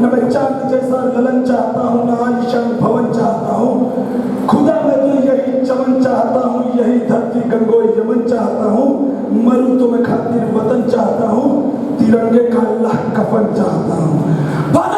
न मैं चांद जैसा ललन चाहता हूँ, न आलीशान भवन चाहता हूँ। खुदा मैं तो यही चमन चाहता हूँ, यही धरती गंगो यमन चाहता हूँ। मरूं तो मैं खातिर वतन चाहता हूँ, तिरंगे का अल्लाह कफन चाहता हूँ।